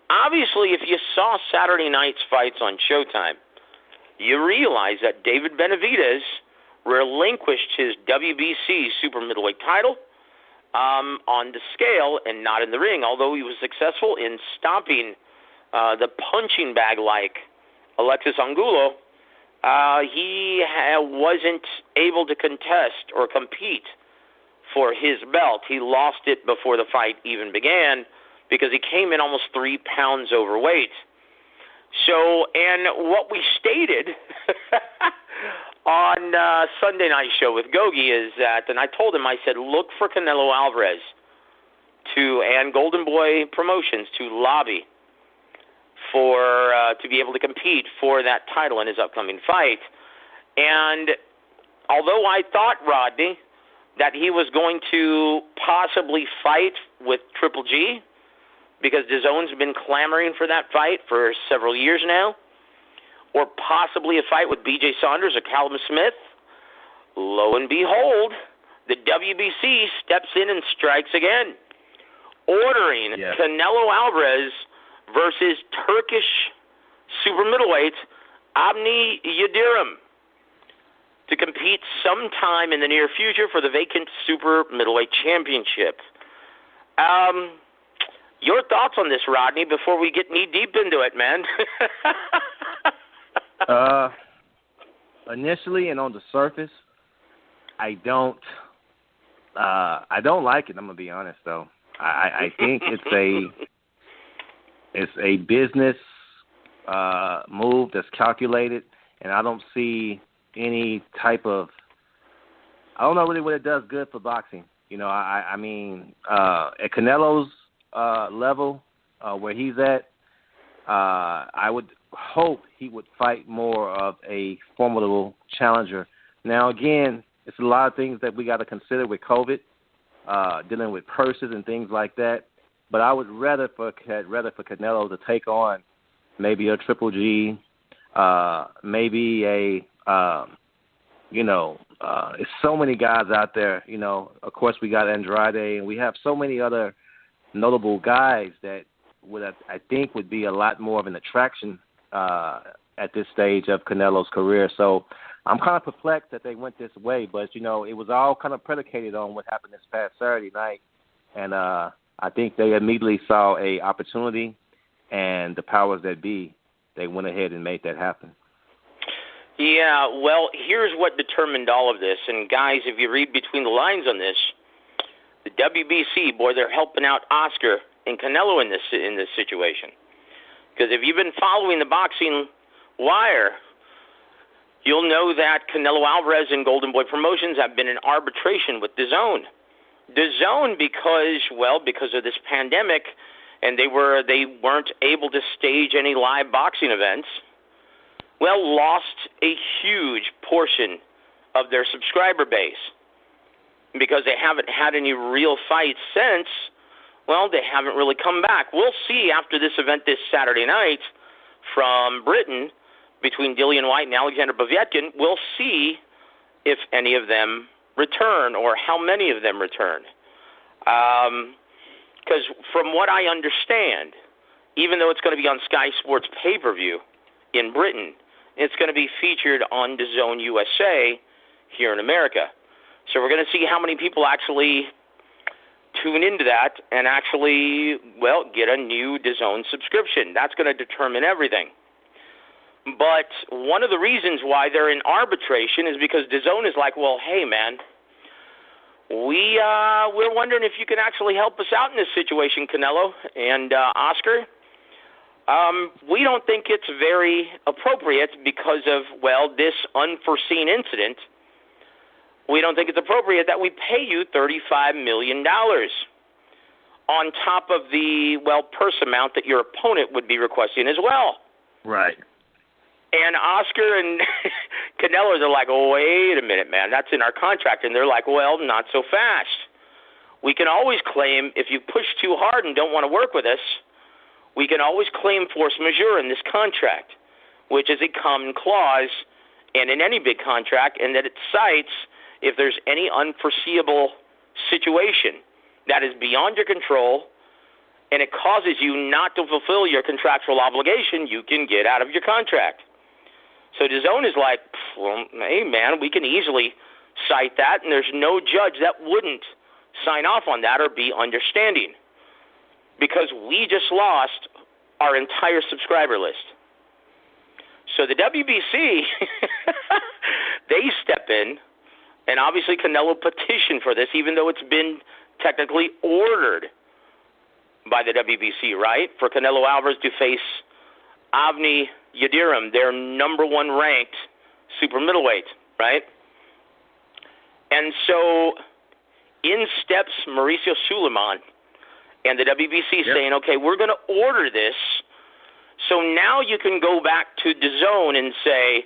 Obviously, if you saw Saturday night's fights on Showtime, you realize that David Benavidez relinquished his WBC super middleweight title on the scale and not in the ring, although he was successful in stomping the punching bag-like Alexis Angulo. He wasn't able to contest or compete for his belt. He lost it before the fight even began because he came in almost 3 pounds overweight. So, and what we stated on Sunday night show with Gogi is that, and I told him, I said, look for Canelo Alvarez and Golden Boy Promotions to lobby for to be able to compete for that title in his upcoming fight. And although I thought, Rodney, that he was going to possibly fight with Triple G, because DAZN's been clamoring for that fight for several years now, or possibly a fight with B.J. Saunders or Callum Smith, lo and behold, the WBC steps in and strikes again, ordering Canelo Alvarez versus Turkish super middleweight Avni Yildirim to compete sometime in the near future for the vacant super middleweight championship. Your thoughts on this, Rodney, before we get knee deep into it, man? Initially and on the surface, I don't like it. I'm gonna be honest, though. I think it's a business move that's calculated, and I don't see any type of. I don't know really what it does good for boxing. You know, I mean, at Canelo's level, where he's at, I would hope he would fight more of a formidable challenger. Now, again, it's a lot of things that we got to consider with COVID, dealing with purses and things like that. But I would rather for Canelo to take on maybe a Triple G, maybe it's so many guys out there. You know, of course we got Andrade, and we have so many other notable guys that I think would be a lot more of an attraction at this stage of Canelo's career. So I'm kind of perplexed that they went this way, but you know, it was all kind of predicated on what happened this past Saturday night, and I think they immediately saw a opportunity, and the powers that be, they went ahead and made that happen. Yeah, well, here's what determined all of this, and guys, if you read between the lines on this, the WBC, boy, they're helping out Oscar and Canelo in this situation. Because if you've been following the boxing wire, you'll know that Canelo Alvarez and Golden Boy Promotions have been in arbitration with DAZN. DAZN, because of this pandemic, and they weren't able to stage any live boxing events, lost a huge portion of their subscriber base. Because they haven't had any real fights since, they haven't really come back. We'll see after this event this Saturday night from Britain between Dillian White and Alexander Povetkin. We'll see if any of them return or how many of them return. Because from what I understand, even though it's going to be on Sky Sports pay-per-view in Britain, it's going to be featured on DAZN USA here in America. So we're going to see how many people actually tune into that and actually, get a new DAZN subscription. That's going to determine everything. But one of the reasons why they're in arbitration is because DAZN is like, hey, man, we're wondering if you can actually help us out in this situation, Canelo and Oscar. We don't think it's very appropriate because of, this unforeseen incident. We don't think it's appropriate that we pay you $35 million on top of the, purse amount that your opponent would be requesting as well. Right. And Oscar and Canelo, they're like, wait a minute, man, that's in our contract. And they're like, not so fast. We can always claim, if you push too hard and don't want to work with us, we can always claim force majeure in this contract, which is a common clause and in any big contract, and that it cites if there's any unforeseeable situation that is beyond your control and it causes you not to fulfill your contractual obligation, you can get out of your contract. So DAZN is like, well, hey, man, we can easily cite that, and there's no judge that wouldn't sign off on that or be understanding, because we just lost our entire subscriber list. So the WBC, they step in, and obviously Canelo petitioned for this, even though it's been technically ordered by the WBC, right, for Canelo Alvarez to face Yidirim, their number one ranked super middleweight, right? And so in steps Mauricio Suleiman and the WBC saying, okay, we're going to order this. So now you can go back to DAZN and say,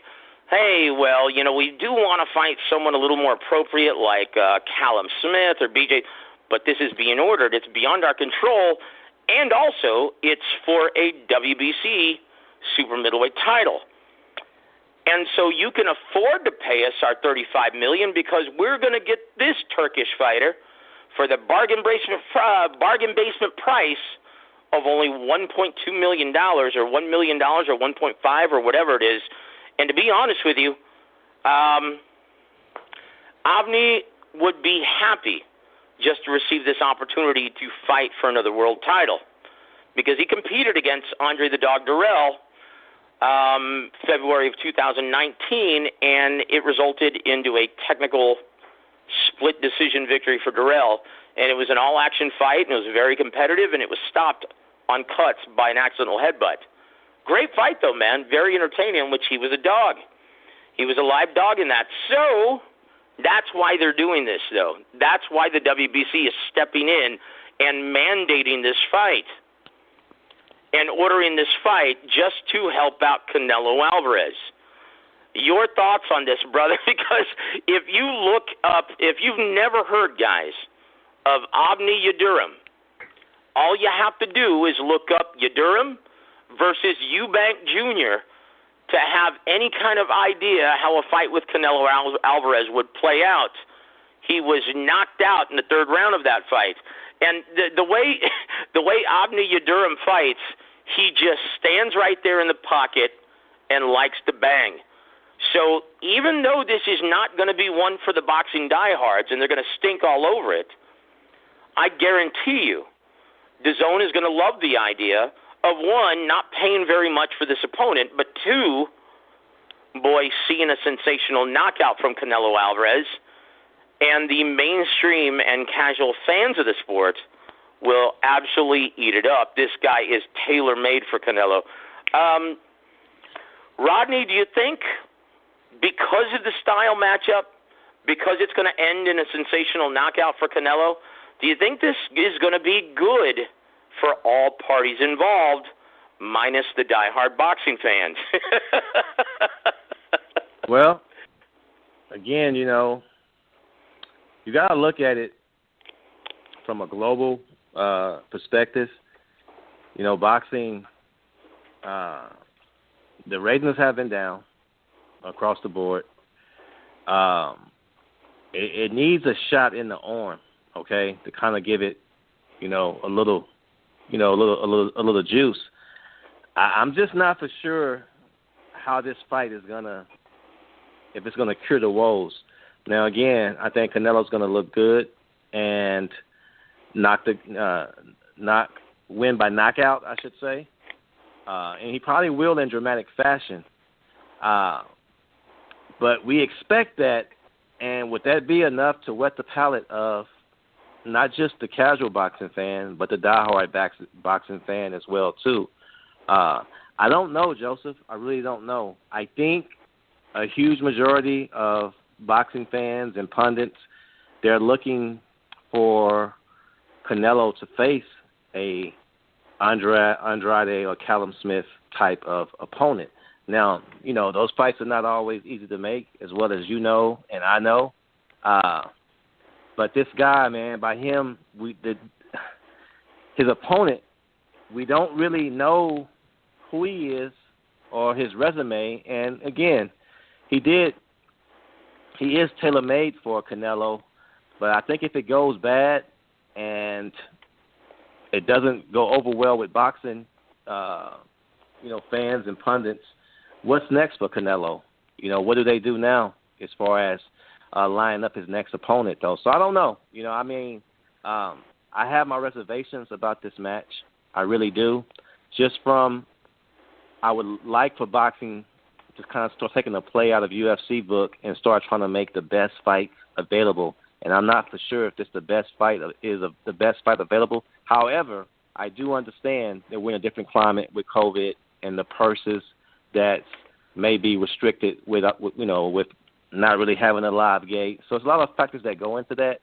hey, well, you know, we do want to fight someone a little more appropriate like Callum Smith or BJ, but this is being ordered. It's beyond our control, and also it's for a WBC super middleweight title. And so you can afford to pay us our $35 million because we're going to get this Turkish fighter for the bargain basement price of only $1.2 million or $1 million or 1.5 or whatever it is. And to be honest with you, Avni would be happy just to receive this opportunity to fight for another world title, because he competed against Andre the Dog Durrell February of 2019, and it resulted into a technical split decision victory for Durrell. And it was an all-action fight, and it was very competitive, and it was stopped on cuts by an accidental headbutt. Great fight, though, man. Very entertaining, in which he was a dog. He was a live dog in that. So that's why they're doing this, though. That's why the WBC is stepping in and mandating this fight and ordering this fight just to help out Canelo Alvarez. Your thoughts on this, brother? Because if you look up, if you've never heard, guys, of Yidirim, all you have to do is look up Yidirim versus Eubank Jr. to have any kind of idea how a fight with Canelo Alvarez would play out. He was knocked out in the third round of that fight. And the way Yidirim fights, he just stands right there in the pocket and likes to bang. So even though this is not going to be one for the boxing diehards and they're going to stink all over it, I guarantee you DAZN is going to love the idea of, one, not paying very much for this opponent, but two, boy, seeing a sensational knockout from Canelo Alvarez, and the mainstream and casual fans of the sport will absolutely eat it up. This guy is tailor-made for Canelo. Rodney, do you think because of the style matchup, because it's going to end in a sensational knockout for Canelo, do you think this is going to be good for all parties involved, minus the diehard boxing fans? Well, again, you know, you got to look at it from a global perspective. You know, boxing, the ratings have been down across the board. It needs a shot in the arm, okay, to kind of give it, you know, a little juice. I'm just not for sure how this fight is if it's gonna cure the woes. Now, again, I think Canelo's gonna look good and win by knockout, I should say, and he probably will in dramatic fashion. But we expect that, and would that be enough to whet the palate of not just the casual boxing fan, but the diehard boxing fan as well, too? I don't know, Joseph. I really don't know. I think a huge majority of boxing fans and pundits, they're looking for Canelo to face a Andrade or Callum Smith type of opponent. Now, you know, those fights are not always easy to make, as well as you know and I know. But this guy, man, by him, his opponent, we don't really know who he is or his resume. And, again, he is tailor-made for Canelo. But I think if it goes bad and it doesn't go over well with boxing, fans and pundits. What's next for Canelo? What do they do now as far as lining up his next opponent, though? So I don't know. I have my reservations about this match. I really do. I would like for boxing to kind of start taking a play out of UFC book and start trying to make the best fight available. And I'm not for sure if this the best fight the best fight available. However, I do understand that we're in a different climate with COVID and the purses that may be restricted with not really having a live gate. So there's a lot of factors that go into that.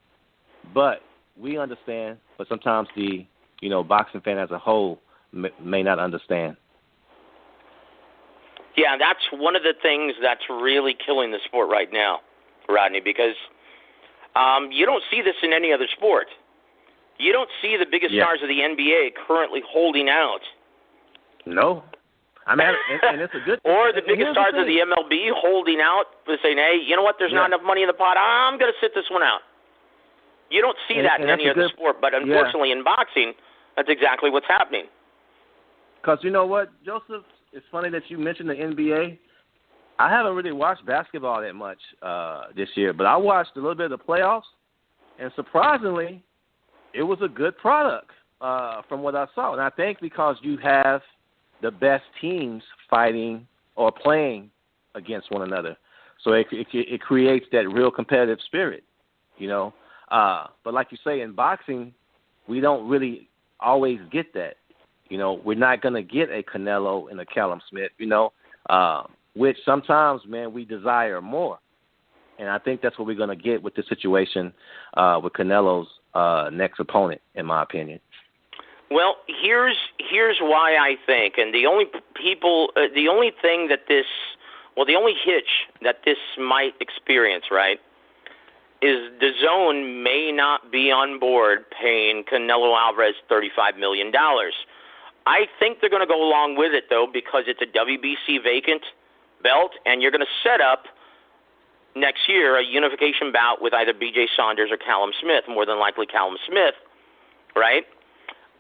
But we understand, but sometimes the boxing fan as a whole may not understand. Yeah, that's one of the things that's really killing the sport right now, Rodney, because you don't see this in any other sport. You don't see the biggest stars of the NBA currently holding out. No. I mean, and it's a good thing. Or the biggest stars of the MLB holding out, saying, hey, you know what, there's not enough money in the pot, I'm going to sit this one out. You don't see that in any other sport, but unfortunately in boxing, that's exactly what's happening. Because you know what, Joseph, it's funny that you mentioned the NBA. I haven't really watched basketball that much this year, but I watched a little bit of the playoffs, and surprisingly, it was a good product from what I saw. And I think because you have the best teams fighting or playing against one another, so it creates that real competitive spirit, But like you say, in boxing, we don't really always get that. We're not going to get a Canelo and a Callum Smith, which sometimes, man, we desire more. And I think that's what we're going to get with this situation with Canelo's next opponent, in my opinion. Well, here's why I think, and the only hitch that this might experience, right, is DAZN may not be on board paying Canelo Alvarez $35 million. I think they're going to go along with it, though, because it's a WBC vacant belt, and you're going to set up next year a unification bout with either B.J. Saunders or Callum Smith, more than likely Callum Smith, right?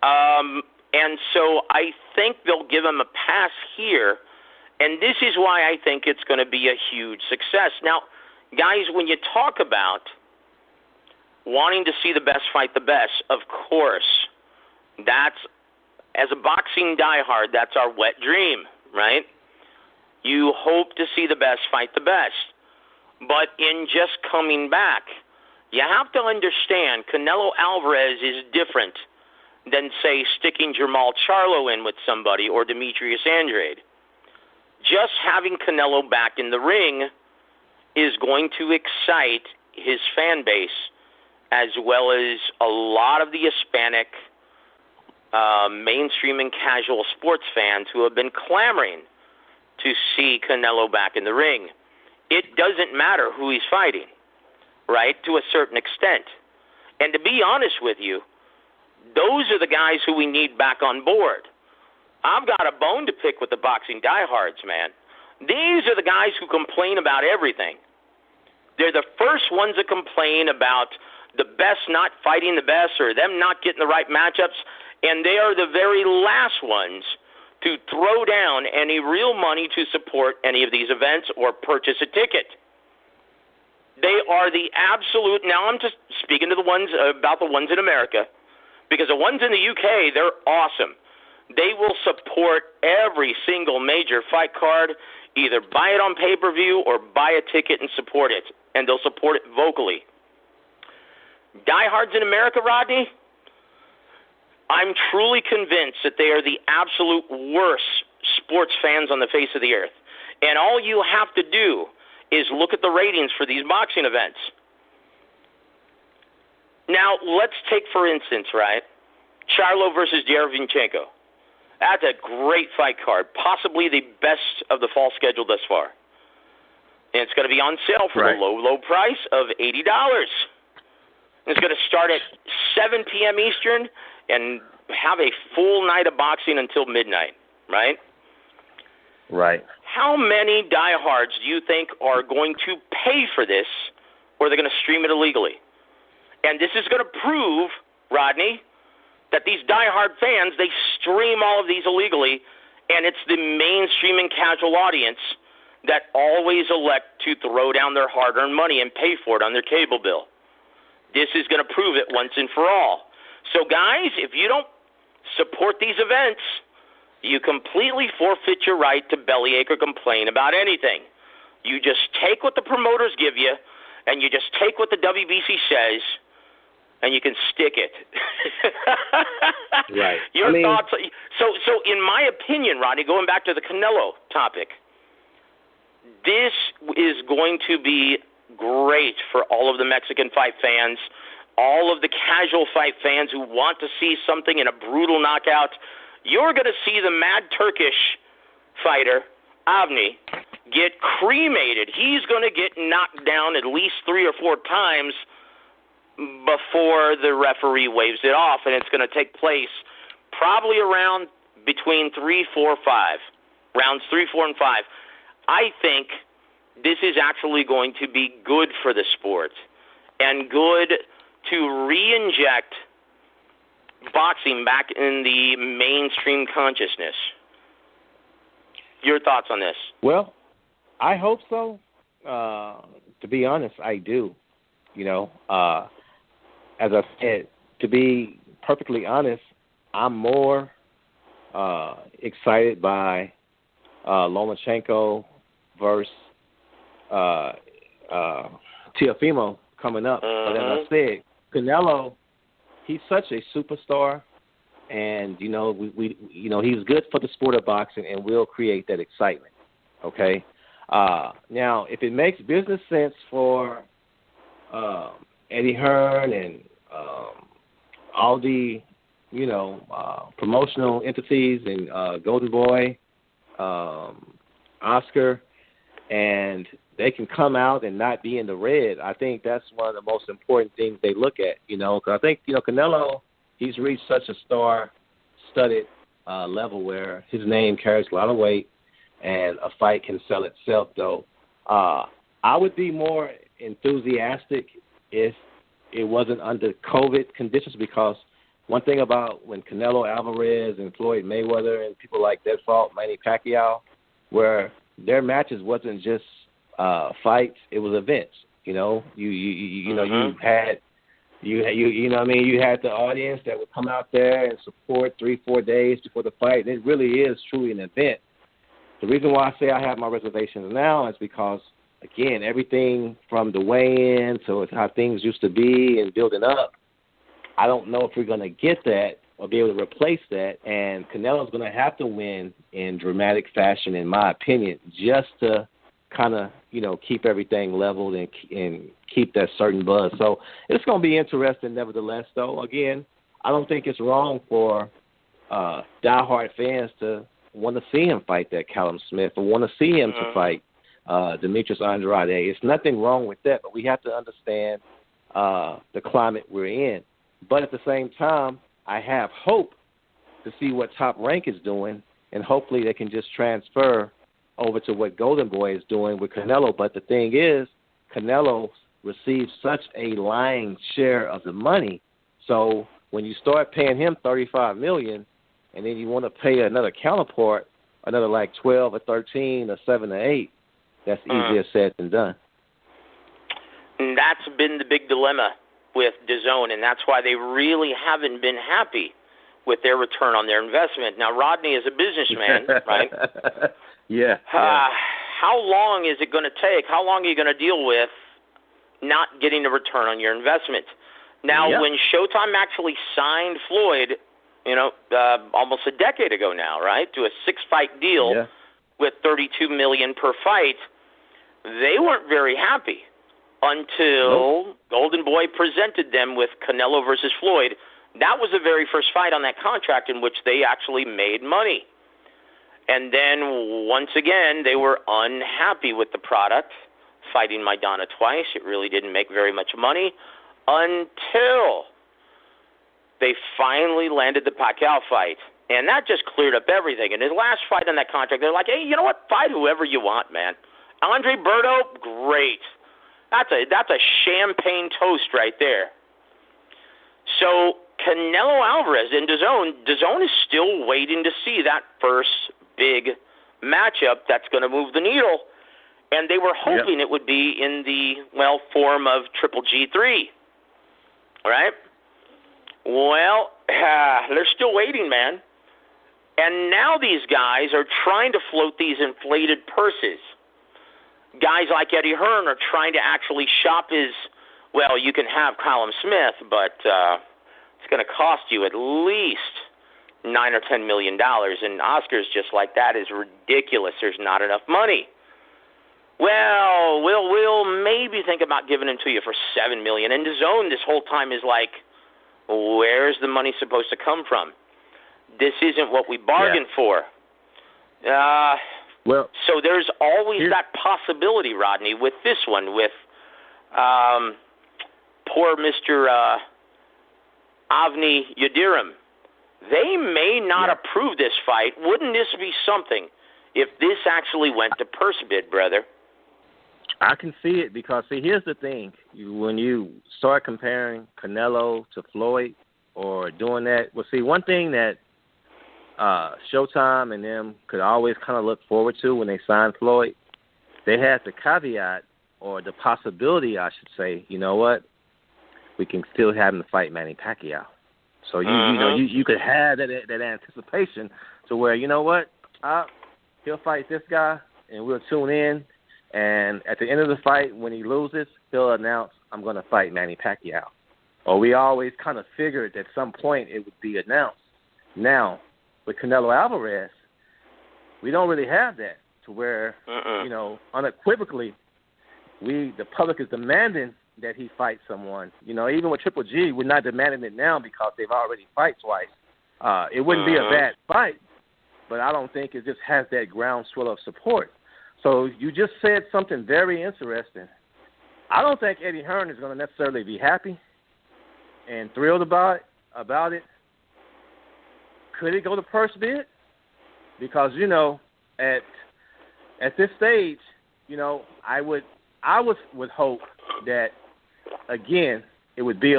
And so I think they'll give him a pass here, and this is why I think it's going to be a huge success. Now, guys, when you talk about wanting to see the best fight the best, of course, that's, as a boxing diehard, that's our wet dream, right? You hope to see the best fight the best. But in just coming back, you have to understand Canelo Alvarez is different than, say, sticking Jermall Charlo in with somebody or Demetrius Andrade. Just having Canelo back in the ring is going to excite his fan base as well as a lot of the Hispanic mainstream and casual sports fans who have been clamoring to see Canelo back in the ring. It doesn't matter who he's fighting, right, to a certain extent. And to be honest with you, those are the guys who we need back on board. I've got a bone to pick with the boxing diehards, man. These are the guys who complain about everything. They're the first ones that complain about the best not fighting the best or them not getting the right matchups, and they are the very last ones to throw down any real money to support any of these events or purchase a ticket. They are the absolute, now I'm just speaking to the ones about the ones in America, because the ones in the UK, they're awesome. They will support every single major fight card, either buy it on pay-per-view or buy a ticket and support it, and they'll support it vocally. Diehards in America, Rodney, I'm truly convinced that they are the absolute worst sports fans on the face of the earth. And all you have to do is look at the ratings for these boxing events. Now, let's take, for instance, right, Charlo versus Derevyanchenko. That's a great fight card, possibly the best of the fall schedule thus far. And it's going to be on sale for the low price of $80. It's going to start at 7 p.m. Eastern and have a full night of boxing until midnight, right? Right. How many diehards do you think are going to pay for this, or they're going to stream it illegally? And this is going to prove, Rodney, that these diehard fans, they stream all of these illegally, and it's the mainstream and casual audience that always elect to throw down their hard-earned money and pay for it on their cable bill. This is going to prove it once and for all. So, guys, if you don't support these events, you completely forfeit your right to bellyache or complain about anything. You just take what the promoters give you, and you just take what the WBC says, and you can stick it. Right. Your thoughts? So, in my opinion, Rodney, going back to the Canelo topic, this is going to be great for all of the Mexican fight fans, all of the casual fight fans who want to see something in a brutal knockout. You're going to see the mad Turkish fighter, Avni, get cremated. He's going to get knocked down at least 3 or 4 times before the referee waves it off, and it's going to take place probably around between 3, 4, 5. Rounds 3, 4, and 5. I think this is actually going to be good for the sport and good to re-inject boxing back in the mainstream consciousness. Your thoughts on this? Well, I hope so. To be honest, I do. You know, as I said, to be perfectly honest, I'm more excited by Lomachenko versus Teofimo coming up. But as I said, Canelo, he's such a superstar, and you know we he's good for the sport of boxing, and will create that excitement. Okay. Now, if it makes business sense for Eddie Herron and all the promotional entities and Golden Boy, Oscar, and they can come out and not be in the red, I think that's one of the most important things they look at, because I think, Canelo, he's reached such a star-studded level where his name carries a lot of weight and a fight can sell itself, though. I would be more enthusiastic if it wasn't under COVID conditions, because one thing about when Canelo Alvarez and Floyd Mayweather and people like that fought Manny Pacquiao, where their matches wasn't just fights, it was events. You had the audience that would come out there and support 3-4 days before the fight. And it really is truly an event. The reason why I say I have my reservations now is because, again, everything from the weigh-in to how things used to be and building up, I don't know if we're going to get that or be able to replace that. And Canelo's going to have to win in dramatic fashion, in my opinion, just to kind of, keep everything leveled and keep that certain buzz. So it's going to be interesting nevertheless, though. Again, I don't think it's wrong for diehard fans to want to see him fight that Callum Smith or want to see him to fight Demetrius Andrade. It's nothing wrong with that, but we have to understand the climate we're in. But at the same time, I have hope to see what Top Rank is doing, and hopefully they can just transfer over to what Golden Boy is doing with Canelo. But the thing is, Canelo receives such a lying share of the money. So when you start paying him $35 million, and then you want to pay another counterpart another like 12 or 13 or 7 or 8, that's easier said than done. And that's been the big dilemma with DAZN, and that's why they really haven't been happy with their return on their investment. Now, Rodney is a businessman, right? Yeah. How long is it going to take? How long are you going to deal with not getting a return on your investment? Now, when Showtime actually signed Floyd, almost a decade ago now, right, to a 6-fight deal with $32 million per fight, they weren't very happy until Golden Boy presented them with Canelo versus Floyd. That was the very first fight on that contract in which they actually made money. And then, once again, they were unhappy with the product, fighting Maidana twice. It really didn't make very much money until they finally landed the Pacquiao fight. And that just cleared up everything. In his last fight on that contract, they're like, hey, you know what? Fight whoever you want, man. Andre Berto, great. That's a champagne toast right there. So Canelo Alvarez and DAZN is still waiting to see that first big matchup that's going to move the needle. And they were hoping it would be in the, form of Triple G3. All right? Well, they're still waiting, man. And now these guys are trying to float these inflated purses. Guys like Eddie Herron are trying to actually shop his, you can have Callum Smith, but it's going to cost you at least $9 or $10 million. And Oscar's just like, that is ridiculous. There's not enough money. Well, we'll maybe think about giving him to you for $7 million. And DAZN this whole time is like, where's the money supposed to come from? This isn't what we bargained for. So there's always that possibility, Rodney, with this one, with poor Mr. Avni Yidirim. They may not approve this fight. Wouldn't this be something if this actually went to purse bid, brother? I can see it because, here's the thing. When you start comparing Canelo to Floyd or doing that, one thing that Showtime and them could always kind of look forward to when they signed Floyd, they had the caveat or the possibility, I should say, you know what, we can still have him fight Manny Pacquiao. So you could have that anticipation to where, you know what, he'll fight this guy and we'll tune in. And at the end of the fight, when he loses, he'll announce, I'm going to fight Manny Pacquiao. Or we always kind of figured at some point it would be announced. Now, with Canelo Alvarez, we don't really have that to where, unequivocally, the public is demanding that he fight someone. Even with Triple G, we're not demanding it now because they've already fight twice. It wouldn't be a bad fight, but I don't think it just has that groundswell of support. So you just said something very interesting. I don't think Eddie Herron is going to necessarily be happy and thrilled about it. Could it go to purse bid? Because, at this stage, I would hope that, again, it would be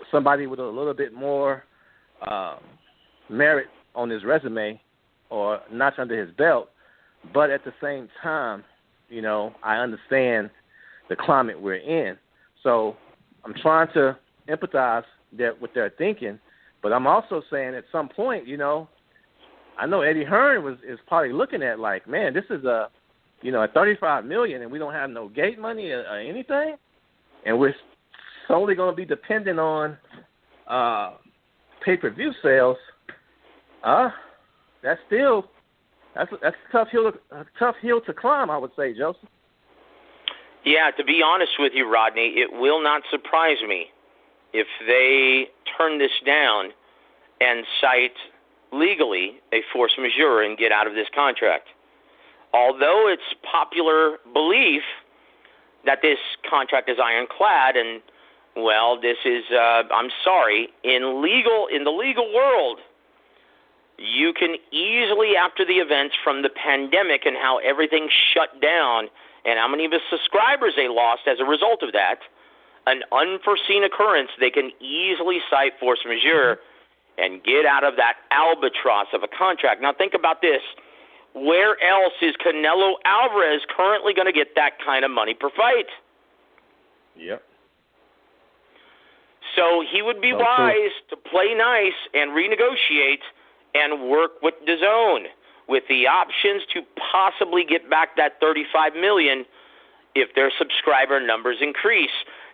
somebody with a little bit more merit on his resume or notch under his belt. But at the same time, I understand the climate we're in. So I'm trying to empathize with their thinking. But I'm also saying at some point, I know Eddie Herron is probably looking at like, man, this is at $35 million and we don't have no gate money or anything. And we're solely going to be dependent on pay-per-view sales. That's a tough hill to climb, I would say, Joseph. Yeah, to be honest with you, Rodney, it will not surprise me if they turn this down and cite legally a force majeure and get out of this contract. Although it's popular belief that this contract is ironclad and, this is, I'm sorry, in the legal world, you can easily, after the events from the pandemic and how everything shut down and how many of his subscribers they lost as a result of that, an unforeseen occurrence, they can easily cite force majeure and get out of that albatross of a contract. Now think about this. Where else is Canelo Alvarez currently going to get that kind of money per fight? Yep. So he would be wise to play nice and renegotiate and work with DAZN with the options to possibly get back that $35 million if their subscriber numbers increase.